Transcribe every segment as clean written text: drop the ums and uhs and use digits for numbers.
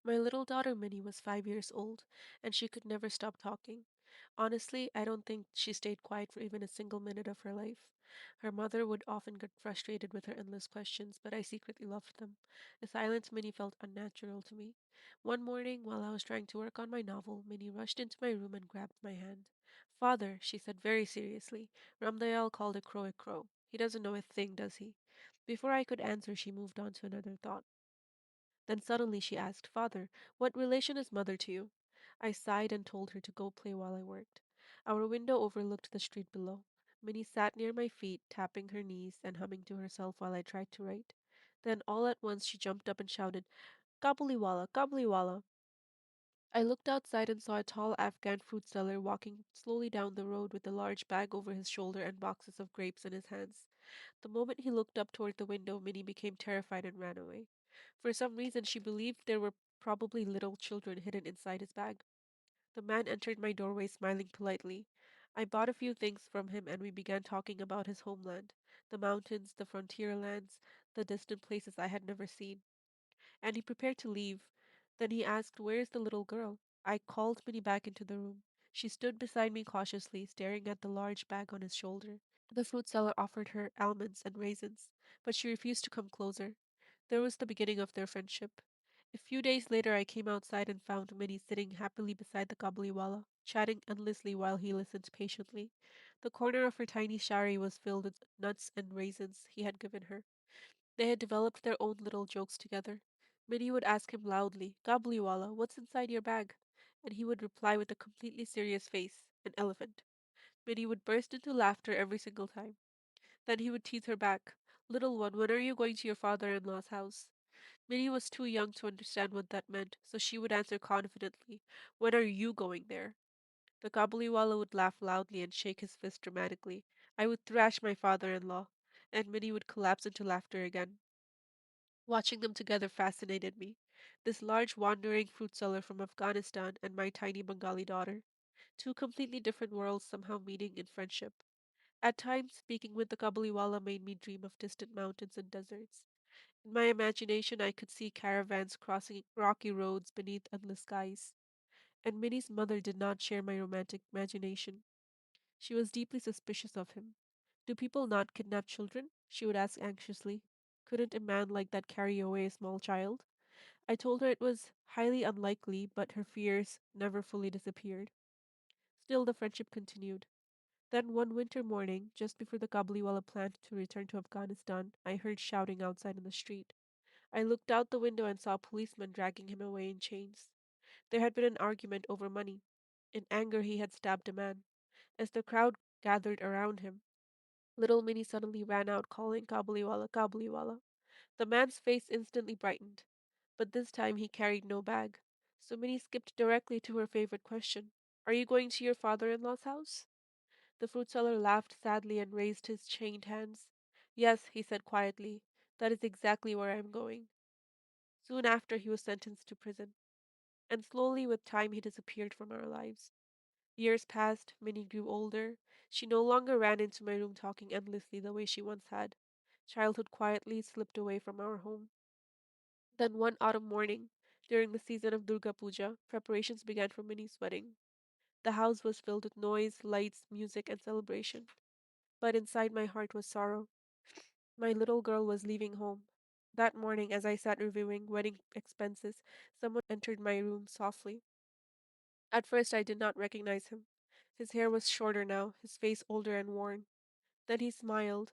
My little daughter Minnie was 5 years old, and she could never stop talking. Honestly, I don't think she stayed quiet for even a single minute of her life. Her mother would often get frustrated with her endless questions, but I secretly loved them. The silence Minnie felt unnatural to me. One morning, while I was trying to work on my novel, Minnie rushed into my room and grabbed my hand. Father, she said very seriously, Ramdayal called a crow a crow. He doesn't know a thing, does he? Before I could answer, she moved on to another thought. Then suddenly she asked, Father, what relation is mother to you? I sighed and told her to go play while I worked. Our window overlooked the street below. Minnie sat near my feet, tapping her knees and humming to herself while I tried to write. Then all at once she jumped up and shouted, Kabuliwala, Kabuliwala. I looked outside and saw a tall Afghan fruit seller walking slowly down the road with a large bag over his shoulder and boxes of grapes in his hands. The moment he looked up toward the window, Minnie became terrified and ran away. For some reason, she believed there were probably little children hidden inside his bag. The man entered my doorway smiling politely. I bought a few things from him and we began talking about his homeland, the mountains, the frontier lands, the distant places I had never seen. And he prepared to leave. Then he asked, Where is the little girl? I called Minnie back into the room. She stood beside me cautiously, staring at the large bag on his shoulder. The fruit seller offered her almonds and raisins, but she refused to come closer. There was the beginning of their friendship. A few days later, I came outside and found Minnie sitting happily beside the Kabuliwala, chatting endlessly while he listened patiently. The corner of her tiny shari was filled with nuts and raisins he had given her. They had developed their own little jokes together. Minnie would ask him loudly, Kabuliwala, what's inside your bag? And he would reply with a completely serious face, an elephant. Minnie would burst into laughter every single time. Then he would tease her back. Little one, when are you going to your father in law's house? Minnie was too young to understand what that meant, so she would answer confidently, When are you going there? The Kabuliwala would laugh loudly and shake his fist dramatically. I would thrash my father in law, and Minnie would collapse into laughter again. Watching them together fascinated me. This large wandering fruit seller from Afghanistan and my tiny Bengali daughter. Two completely different worlds somehow meeting in friendship. At times, speaking with the Kabuliwala made me dream of distant mountains and deserts. In my imagination, I could see caravans crossing rocky roads beneath endless skies. And Minnie's mother did not share my romantic imagination. She was deeply suspicious of him. Do people not kidnap children? She would ask anxiously. Couldn't a man like that carry away a small child? I told her it was highly unlikely, but her fears never fully disappeared. Still, the friendship continued. Then one winter morning, just before the Kabuliwala planned to return to Afghanistan, I heard shouting outside in the street. I looked out the window and saw a policeman dragging him away in chains. There had been an argument over money. In anger, he had stabbed a man. As the crowd gathered around him, little Minnie suddenly ran out calling Kabuliwala, Kabuliwala. The man's face instantly brightened, but this time he carried no bag. So Minnie skipped directly to her favorite question. Are you going to your father-in-law's house? The fruit seller laughed sadly and raised his chained hands. Yes, he said quietly, that is exactly where I am going. Soon after, he was sentenced to prison, and slowly with time he disappeared from our lives. Years passed, Minnie grew older. She no longer ran into my room talking endlessly the way she once had. Childhood quietly slipped away from our home. Then one autumn morning, during the season of Durga Puja, preparations began for Minnie's wedding. The house was filled with noise, lights, music, and celebration. But inside my heart was sorrow. My little girl was leaving home. That morning, as I sat reviewing wedding expenses, someone entered my room softly. At first, I did not recognize him. His hair was shorter now, his face older and worn. Then he smiled.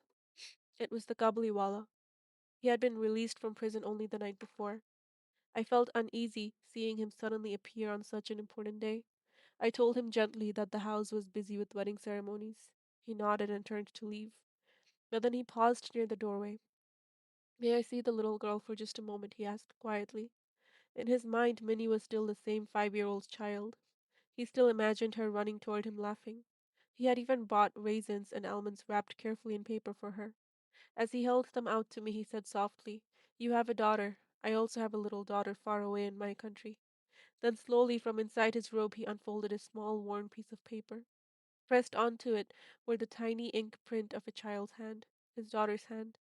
It was the Kabuliwala. He had been released from prison only the night before. I felt uneasy seeing him suddenly appear on such an important day. I told him gently that the house was busy with wedding ceremonies. He nodded and turned to leave. But then he paused near the doorway. May I see the little girl for just a moment? He asked quietly. In his mind, Minnie was still the same 5-year-old child. He still imagined her running toward him laughing. He had even bought raisins and almonds wrapped carefully in paper for her. As he held them out to me, he said softly, You have a daughter. I also have a little daughter far away in my country. Then slowly from inside his robe he unfolded a small worn piece of paper. Pressed onto it were the tiny ink print of a child's hand, his daughter's hand.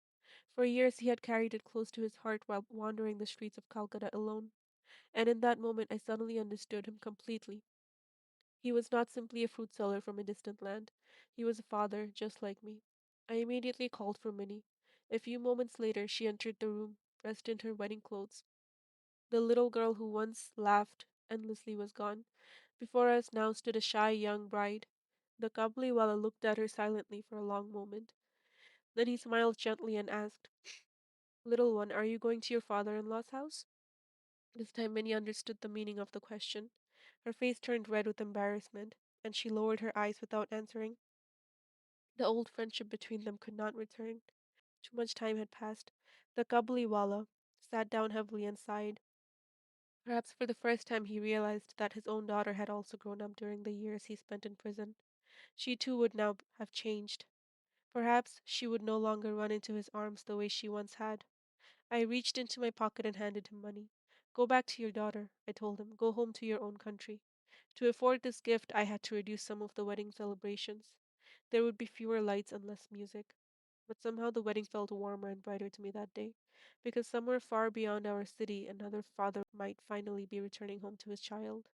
For years he had carried it close to his heart while wandering the streets of Calcutta alone. And in that moment, I suddenly understood him completely. He was not simply a fruit seller from a distant land. He was a father, just like me. I immediately called for Minnie. A few moments later, she entered the room, dressed in her wedding clothes. The little girl who once laughed endlessly was gone. Before us now stood a shy young bride. The Kabuliwala looked at her silently for a long moment. Then he smiled gently and asked, "Little one, are you going to your father in law's house?" This time Minnie understood the meaning of the question. Her face turned red with embarrassment, and she lowered her eyes without answering. The old friendship between them could not return. Too much time had passed. The Kabuliwala sat down heavily and sighed. Perhaps for the first time he realized that his own daughter had also grown up during the years he spent in prison. She too would now have changed. Perhaps she would no longer run into his arms the way she once had. I reached into my pocket and handed him money. "Go back to your daughter," I told him. "Go home to your own country." To afford this gift, I had to reduce some of the wedding celebrations. There would be fewer lights and less music. But somehow the wedding felt warmer and brighter to me that day, because somewhere far beyond our city, another father might finally be returning home to his child.